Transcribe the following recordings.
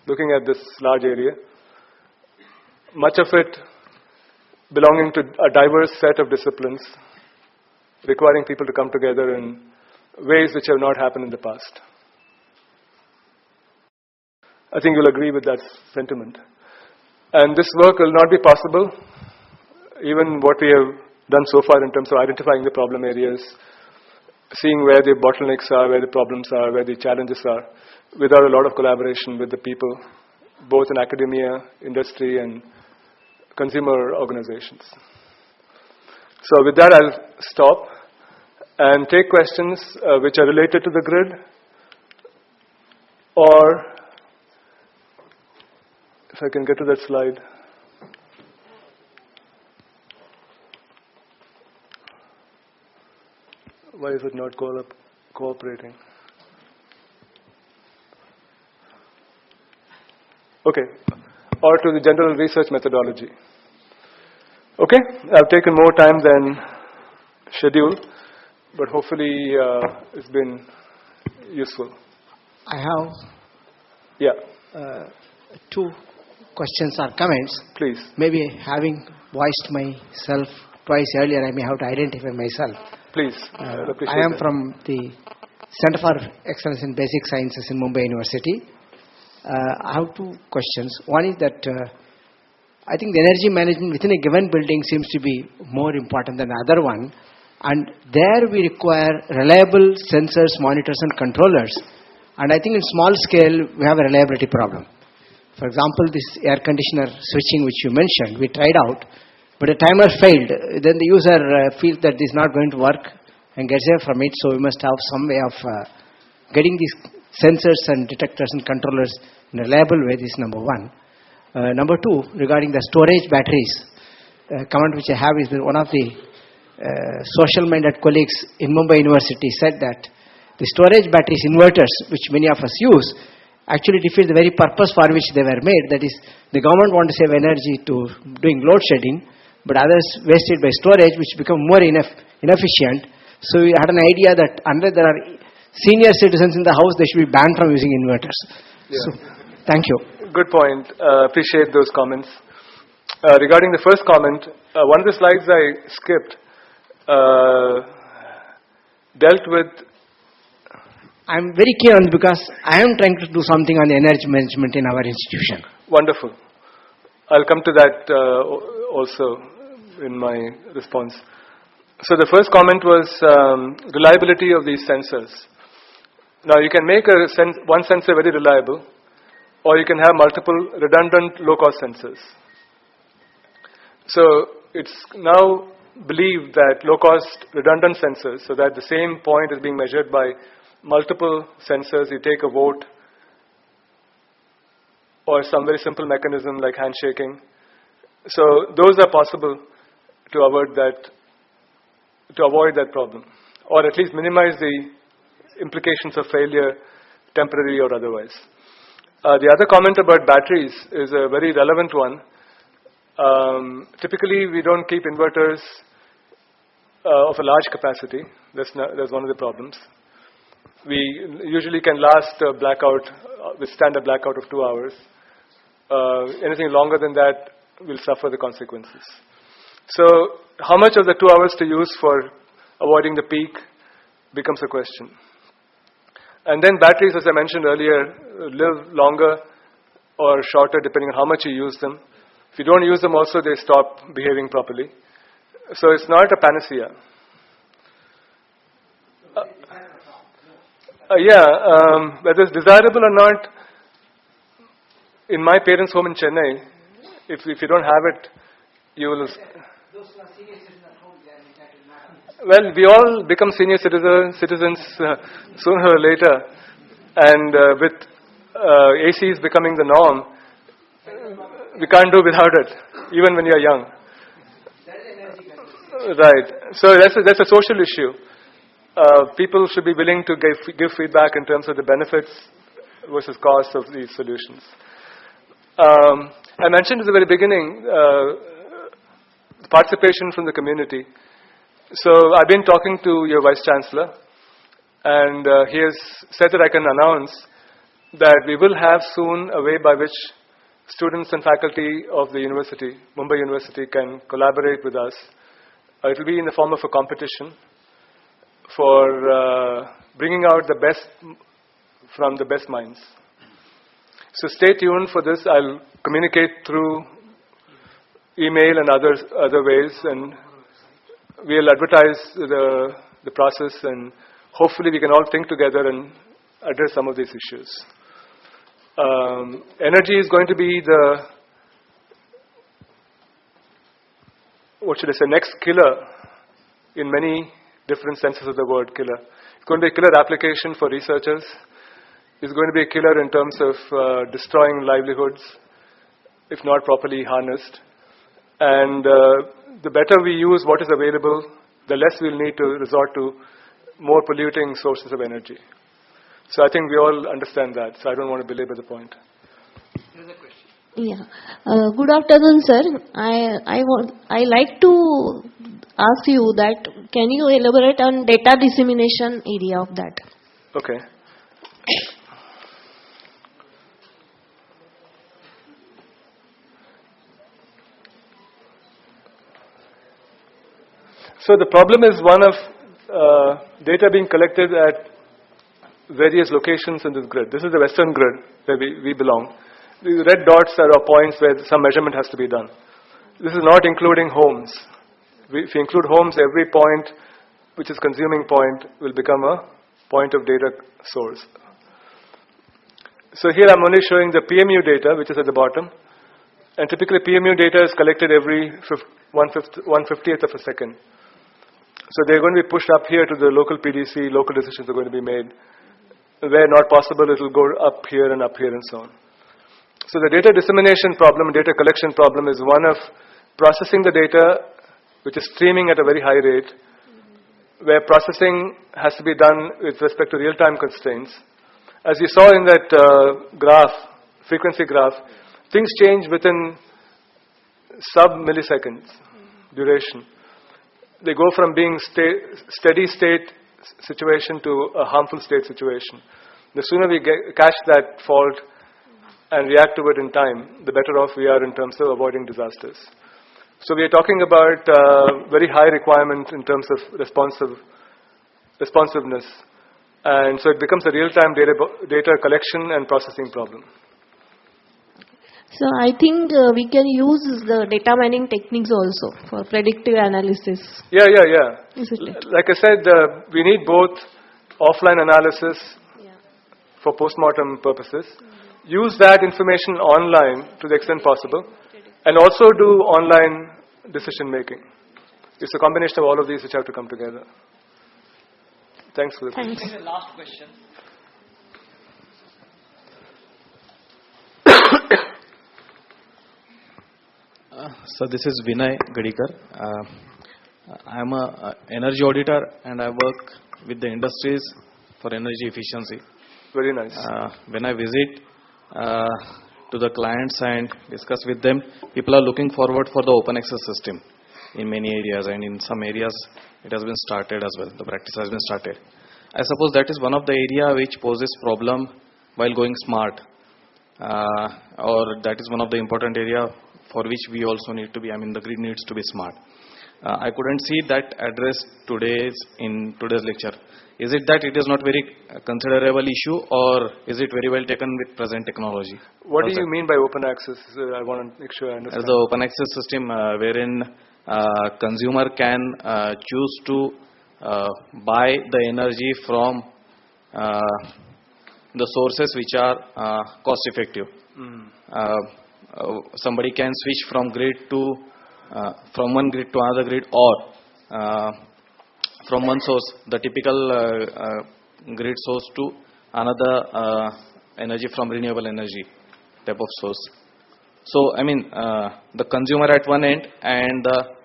looking at this large area, much of it belonging to a diverse set of disciplines, requiring people to come together in ways which have not happened in the past. I think you'll agree with that sentiment. And this work will not be possible, even what we have done so far in terms of identifying the problem areas, seeing where the bottlenecks are, where the problems are, where the challenges are, without a lot of collaboration with the people, both in academia, industry, and consumer organizations. So with that, I'll stop and take questions which are related to the grid, or if I can get to that slide. Why is it not cooperating? Okay. Or to the general research methodology. Okay. I've taken more time than scheduled, but hopefully it's been useful. I have two questions or comments. Please. Maybe having voiced myself twice earlier, I may have to identify myself. Please. I am from the Center for Excellence in Basic Sciences in Mumbai University. I have two questions. One is that I think the energy management within a given building seems to be more important than the other one. And there we require reliable sensors, monitors and controllers. And I think in small scale we have a reliability problem. For example, this air conditioner switching which you mentioned, we tried out. But the timer failed. Then the user feels that this is not going to work and gets away from it. So we must have some way of getting these sensors and detectors and controllers in a reliable way. This is number one. Number two, regarding the storage batteries. Comment which I have is that one of the social-minded colleagues in Mumbai University said that the storage batteries, inverters, which many of us use, actually defeat the very purpose for which they were made. That is, the government want to save energy to doing load shedding, but others waste it by storage, which become more inefficient. So we had an idea that unless there are senior citizens in the house, they should be banned from using inverters. Yeah. So, thank you. Good point. Appreciate those comments. Regarding the first comment, one of the slides I skipped dealt with... I'm very keen on it because I am trying to do something on the energy management in our institution. Wonderful. I'll come to that also in my response. So the first comment was reliability of these sensors. Now you can make one sensor very reliable, or you can have multiple redundant low-cost sensors. So it's now believed that low-cost redundant sensors, so that the same point is being measured by multiple sensors, you take a vote, or some very simple mechanism like handshaking. So those are possible to avoid that problem, or at least minimize the implications of failure, temporary or otherwise. The other comment about batteries is a very relevant one. Typically, we don't keep inverters of a large capacity. That's one of the problems. We usually can withstand a blackout of 2 hours. Anything longer than that will suffer the consequences. So, how much of the 2 hours to use for avoiding the peak becomes a question. And then batteries, as I mentioned earlier, live longer or shorter depending on how much you use them. If you don't use them also, they stop behaving properly. So it's not a panacea. Whether it's desirable or not, in my parents' home in Chennai, if you don't have it, you will... Well, we all become senior citizens sooner or later, and with ACs becoming the norm, we can't do without it, even when you're young. Right. So that's a social issue. People should be willing to give feedback in terms of the benefits versus costs of these solutions. I mentioned at the very beginning participation from the community. So I've been talking to your Vice Chancellor, and he has said that I can announce that we will have soon a way by which students and faculty of the university, Mumbai University, can collaborate with us. It will be in the form of a competition for bringing out the best from the best minds. So stay tuned for this. I'll communicate through email and other ways, and we'll advertise the process, and hopefully we can all think together and address some of these issues. Energy is going to be the, what should I say, next killer in many different senses of the word killer. It's going to be a killer application for researchers. It's going to be a killer in terms of destroying livelihoods, if not properly harnessed. And the better we use what is available, the less we'll need to resort to more polluting sources of energy. So I think we all understand that, so I don't want to belabor the point. There's a question. Yeah. Good afternoon, sir. I like to ask you that, can you elaborate on data dissemination area of that? Okay. So the problem is one of data being collected at various locations in this grid. This is the western grid where we belong. The red dots are points where some measurement has to be done. This is not including homes. If you include homes, every point which is consuming point will become a point of data source. So here I'm only showing the PMU data, which is at the bottom. And typically PMU data is collected every 1/50th of a second. So they're going to be pushed up here to the local PDC, local decisions are going to be made. Where not possible, it will go up here and so on. So the data dissemination problem, data collection problem is one of processing the data which is streaming at a very high rate, where processing has to be done with respect to real-time constraints. As you saw in that frequency graph, things change within sub-milliseconds duration. They go from being steady state situation to a harmful state situation. The sooner we catch that fault and react to it in time, the better off we are in terms of avoiding disasters. So we are talking about very high requirement in terms of responsiveness. And so it becomes a real-time data collection and processing problem. So I think we can use the data mining techniques also for predictive analysis. Yeah. Isn't it? Like I said, we need both offline analysis for postmortem purposes, use that information online to the extent possible, and also do online decision making. It's a combination of all of these which have to come together. Thanks for the question. The last question. So this is Vinay Gadikar. I am an energy auditor and I work with the industries for energy efficiency. Very nice. When I visit to the clients and discuss with them, people are looking forward for the open access system in many areas, and in some areas it has been started as well. The practice has been started. I suppose that is one of the area which poses problem while going smart, or that is one of the important area for which we also need to be, the grid needs to be smart. I couldn't see that addressed in today's lecture. Is it that it is not very considerable issue, or is it very well taken with present technology? What do you mean by open access? I want to make sure I understand. As the open access system wherein consumer can choose to buy the energy from the sources which are cost effective. Somebody can switch from one grid to another grid, or from one source, the typical grid source, to another energy from renewable energy type of source. So the consumer at one end and the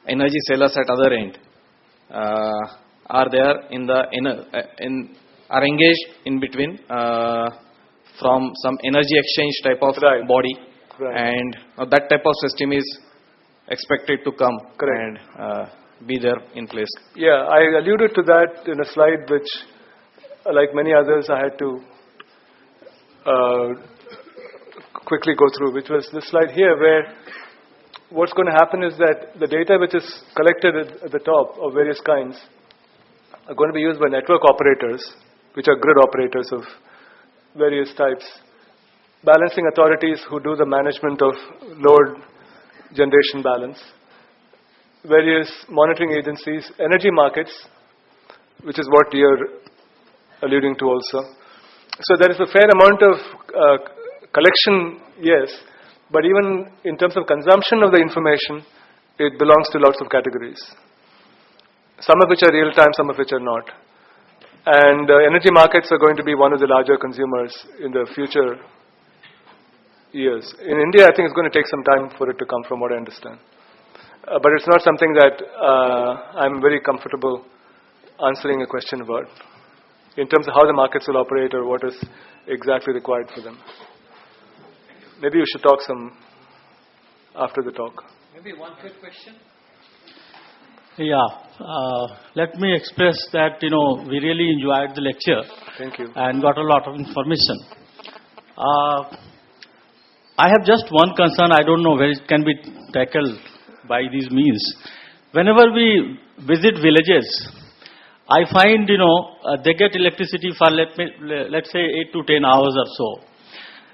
energy sellers at other end are there are engaged in between from some energy exchange type of body, and that type of system is expected to come and be there in place. Yeah, I alluded to that in a slide which, like many others, I had to quickly go through, which was this slide here, where what's going to happen is that the data which is collected at the top of various kinds are going to be used by network operators, which are grid operators of various types, balancing authorities who do the management of load generation balance, various monitoring agencies, energy markets, which is what you're alluding to also. So there is a fair amount of collection, yes, but even in terms of consumption of the information, it belongs to lots of categories. Some of which are real time, some of which are not. And energy markets are going to be one of the larger consumers in the future years. In India, I think it's going to take some time for it to come, from what I understand. But it's not something that I'm very comfortable answering a question about, in terms of how the markets will operate or what is exactly required for them. Maybe we should talk some after the talk. Maybe one quick question. Yeah, let me express that, we really enjoyed the lecture. Thank you. And got a lot of information. I have just one concern. I don't know where it can be tackled by these means. Whenever we visit villages, I find, they get electricity for, let's say, 8 to 10 hours or so.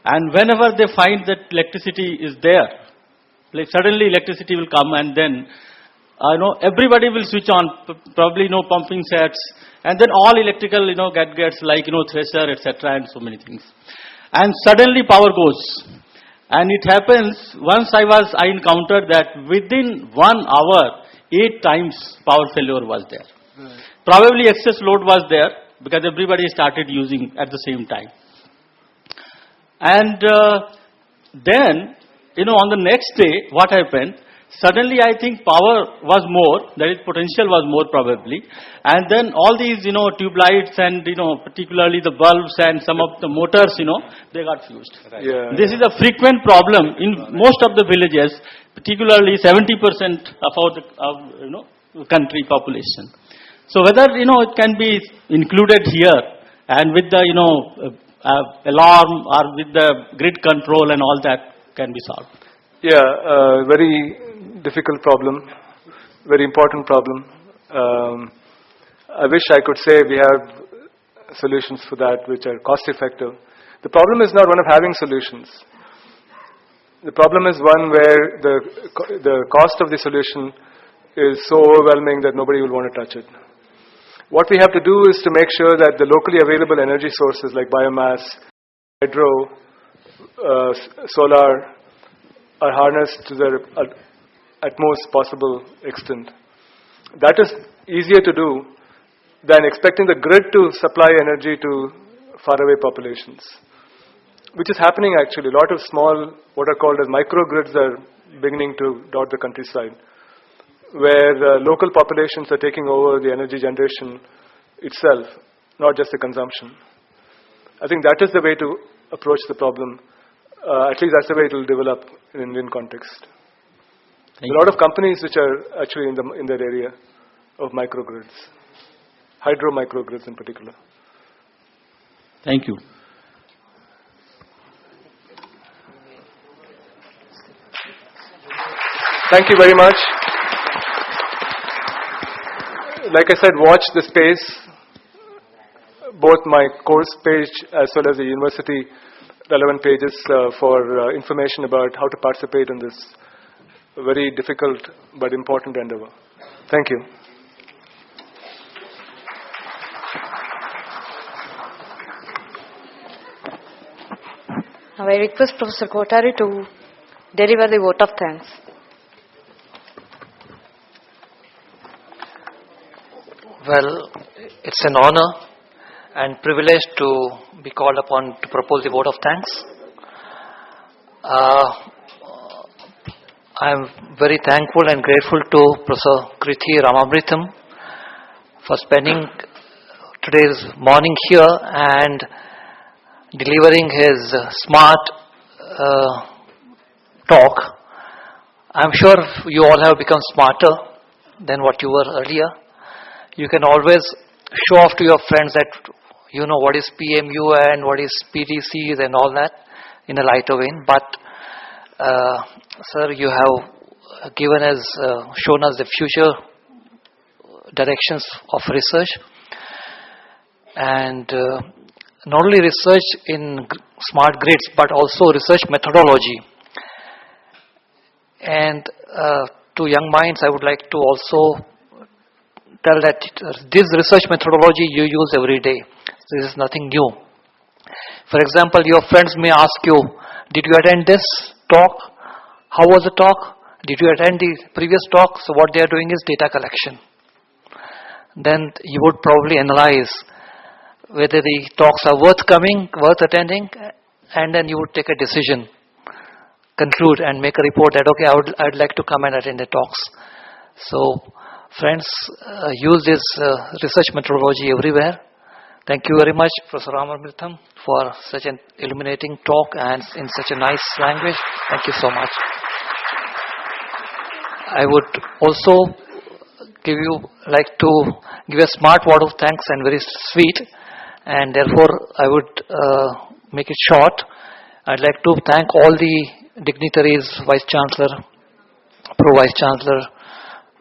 And whenever they find that electricity is there, like suddenly electricity will come, and then, everybody will switch on, probably pumping sets, and then all electrical, gadgets like, thresher, etc., and so many things. And suddenly power goes. And it happens, once I encountered that within 1 hour, 8 times power failure was there. Right. Probably excess load was there, because everybody started using at the same time. And then, on the next day, what happened? Suddenly, I think power was more, that is, potential was more probably. And then all these, tube lights and, particularly the bulbs and some of the motors, they got fused. Right. Yeah. This is a frequent problem in most of the villages, particularly 70% of our country population. So whether, it can be included here, and with the, alarm or with the grid control and all that can be solved. Yeah, very difficult problem, very important problem. I wish I could say we have solutions for that which are cost effective. The problem is not one of having solutions. The problem is one where the cost of the solution is so overwhelming that nobody will want to touch it. What we have to do is to make sure that the locally available energy sources like biomass, hydro, solar are harnessed to their utmost possible extent. That is easier to do than expecting the grid to supply energy to faraway populations, which is happening actually. A lot of small, what are called as microgrids, are beginning to dot the countryside, where local populations are taking over the energy generation itself, not just the consumption. I think that is the way to approach the problem. At least that's the way it will develop in Indian context. There are a lot of companies which are actually in that area of microgrids, hydro microgrids in particular. Thank you. Thank you very much. Like I said, watch the space, both my course page as well as the university relevant pages for information about how to participate in this very difficult but important endeavor. Thank you. Now I request Professor Kotari to deliver the vote of thanks. Well, it's an honor and privilege to be called upon to propose the vote of thanks. I am very thankful and grateful to Professor Krithi Ramamritam for spending today's morning here and delivering his smart talk. I'm sure you all have become smarter than what you were earlier. You can always show off to your friends that you know what is PMU and what is PDCs and all that in a lighter vein. But sir, you have given us, shown us the future directions of research, and not only research in smart grids but also research methodology. And to young minds, I would like to also tell that this research methodology you use every day. This is nothing new. For example, your friends may ask you, did you attend this talk? How was the talk? Did you attend the previous talk? So what they are doing is data collection. Then you would probably analyze whether the talks are worth coming, worth attending, and then you would take a decision, conclude and make a report that, okay, I'd like to come and attend the talks. So friends, use this research methodology everywhere. Thank you very much, Professor Ramamritam, for such an illuminating talk and in such a nice language. Thank you so much. I would also like to give a smart word of thanks and very sweet, and therefore I would make it short. I'd like to thank all the dignitaries, Vice Chancellor, Pro Vice Chancellor,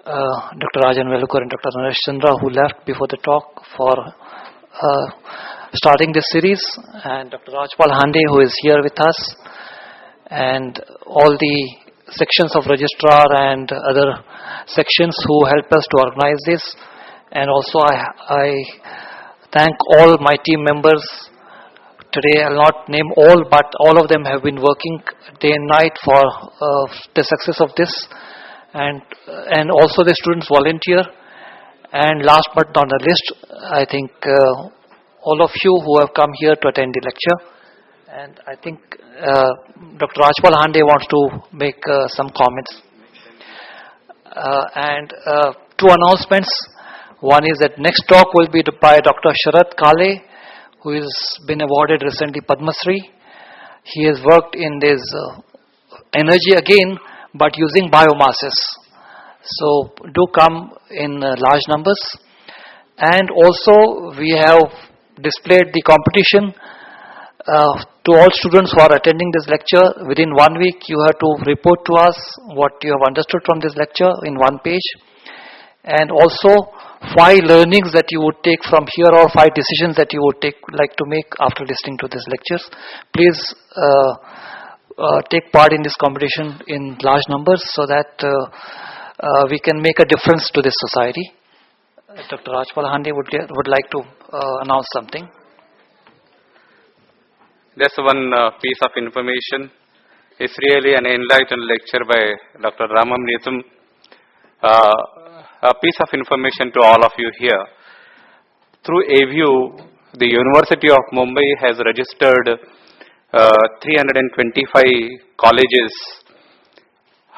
Dr. Rajan Velukar and Dr. Naresh Chandra, who left before the talk, for starting this series, and Dr. Rajpal Hande, who is here with us, and all the sections of registrar and other sections who helped us to organize this. And also I thank all my team members. Today I'll not name all, but all of them have been working day and night for the success of this, and also the students volunteer. And last but not the least, I think all of you who have come here to attend the lecture. And I think Dr. Rajpal Hande wants to make some comments. And two announcements. One is that next talk will be by Dr. Sharat Kale, who has been awarded recently Padma Shri. He has worked in this energy again, but using biomasses. So do come in large numbers. And also we have displayed the competition to all students who are attending this lecture. Within 1 week you have to report to us what you have understood from this lecture in 1 page. And also 5 learnings that you would take from here, or 5 decisions that you would like to make after listening to these lectures. Please take part in this competition in large numbers so that we can make a difference to this society. Dr. Rajpal Hande would like to announce something. Just one piece of information. It's really an enlightened lecture by Dr. Ramamritam. A piece of information to all of you here. Through AVU, the University of Mumbai has registered 325 colleges,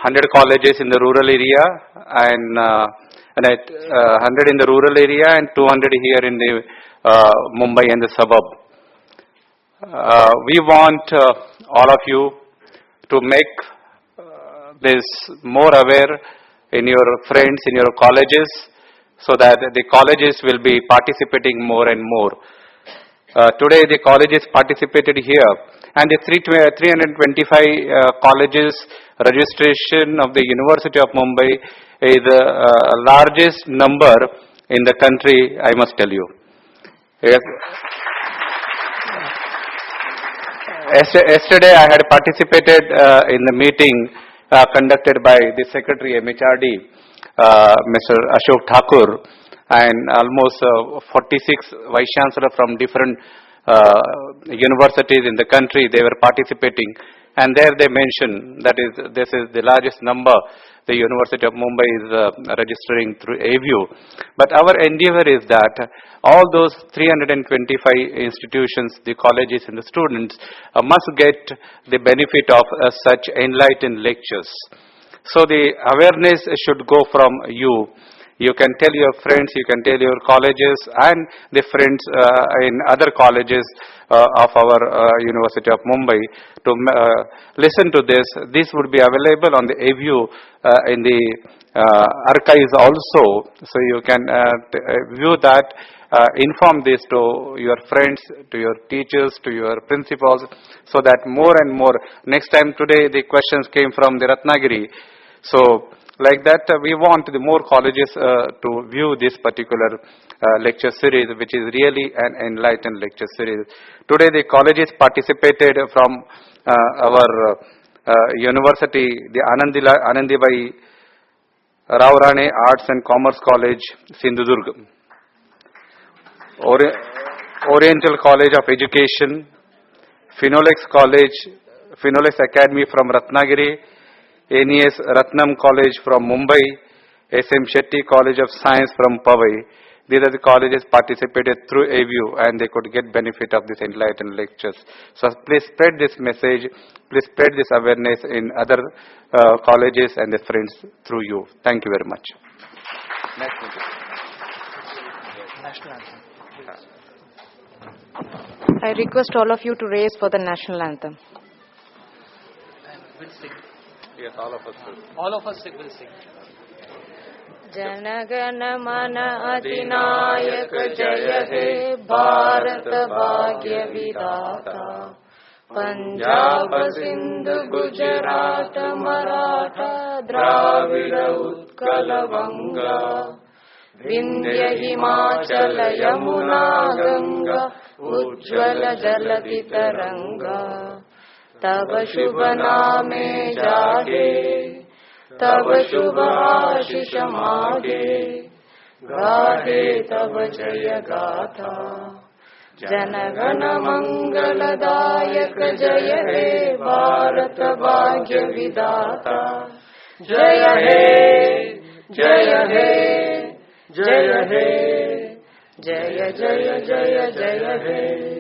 100 colleges in the rural area, and 100 in the rural area and 200 here in the Mumbai and the suburb. We want all of you to make this more aware in your friends, in your colleges, so that the colleges will be participating more and more. Today the colleges participated here, and the 325 colleges registration of the University of Mumbai is the largest number in the country, I must tell you. Yes. Yesterday I had participated in the meeting conducted by the Secretary MHRD, Mr. Ashok Thakur, and almost 46 Vice Chancellors from different universities in the country. They were participating, and there they mentioned that this is the largest number the University of Mumbai is registering through AVU. But our endeavor is that all those 325 institutions, the colleges and the students must get the benefit of such enlightened lectures. So the awareness should go from you. You can tell your friends, you can tell your colleges and the friends in other colleges of our University of Mumbai to listen to this. This would be available on the AView in the archives also. So you can view that, inform this to your friends, to your teachers, to your principals, so that more and more, next time today the questions came from the Ratnagiri. So like that, we want the more colleges to view this particular lecture series, which is really an enlightened lecture series. Today, the colleges participated from our university, the Anandibai Rao Rane Arts and Commerce College, Sindhudurg, Oriental College of Education, Finolex Academy from Ratnagiri, NES Ratnam College from Mumbai, SM Shetty College of Science from Powai. These are the colleges participated through AView and they could get benefit of this enlightened lectures. So please spread this message, please spread this awareness in other colleges and their friends through you. Thank you very much. National anthem. I request all of you to raise for the national anthem. We'll sing. Yes, all of us will. All of us will sing. Janagana mana adinayak jaya he Bharat bhagya vidata Punjab Sindhu Gujarat Maratha Dravida Utkala Vanga Vindhya Himachala Yamuna Ganga Ujjwala Jalati Taranga Tava Shubha Name Jahe Tava Shubha Ashish Mage Gahe Tava Jaya Gatha Janagana Mangala Dayak Jaya He Bharat Bhagya Vidata Jaya He Jaya He Jaya He Jaya Jaya Jaya Jaya He